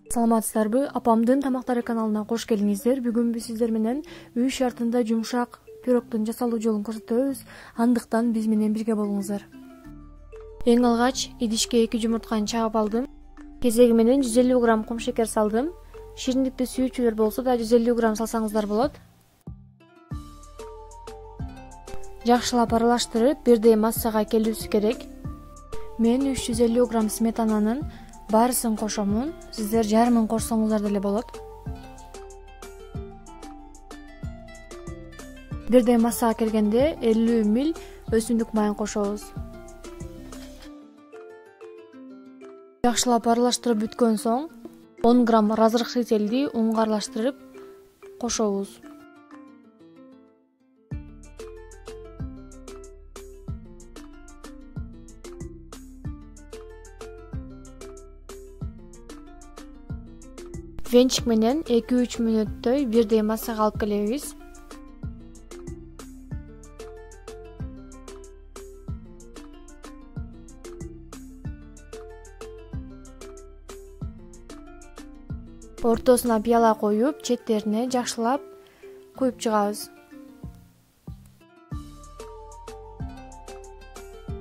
Саламатсыздарбы? Апамдын тамактары каналына кош келиңиздер. Бүгүн биз сиздер менен үй шартында жумшак пирогдун жасалуу жолун көрсөтөбүз. Андыктан биз менен бирге болуңуздар. Эң алгач идишке 2 жумуртканы чагып алдым. Кезеги менен 150 грамм кум шекер салдым. Шириндикти сүйүүчүлөр болсо да 150 грамм салсаңыздар болот. Жакшылап аралаштырып, бирдей массага келүүсү керек. Мен 350 грамм сметананын баарысын кошомун. Сиздер жарымын кошсоңуздар деле болот. Бирдей массага келгенде 50 мл өсүмдүк майын кошобуз. Жакшылап аралаштырып бүткөн соң 10 грамм разрыхлителди унга аралаштырып кошобуз. Венчик менен 2-3 мүнөттөй бирдей массага алып келебиз. Ортосуна пияла коюп, четтерине жакшылап куюп чыгабыз.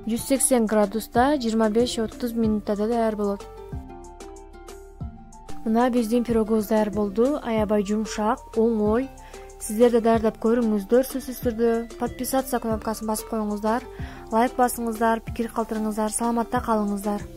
180 градуста 25-30 минутта даяр болот. Мына биздин пирогубуз даяр болду. Аябай жумшак, оңой. Сиздер да даярдап көрүңүздөр. Сөзсүз түрдө подписаться кнопкасын басып коюңуздар, лайк басыңыздар, пикир калтырыңыздар. Саламатта калыңыздар.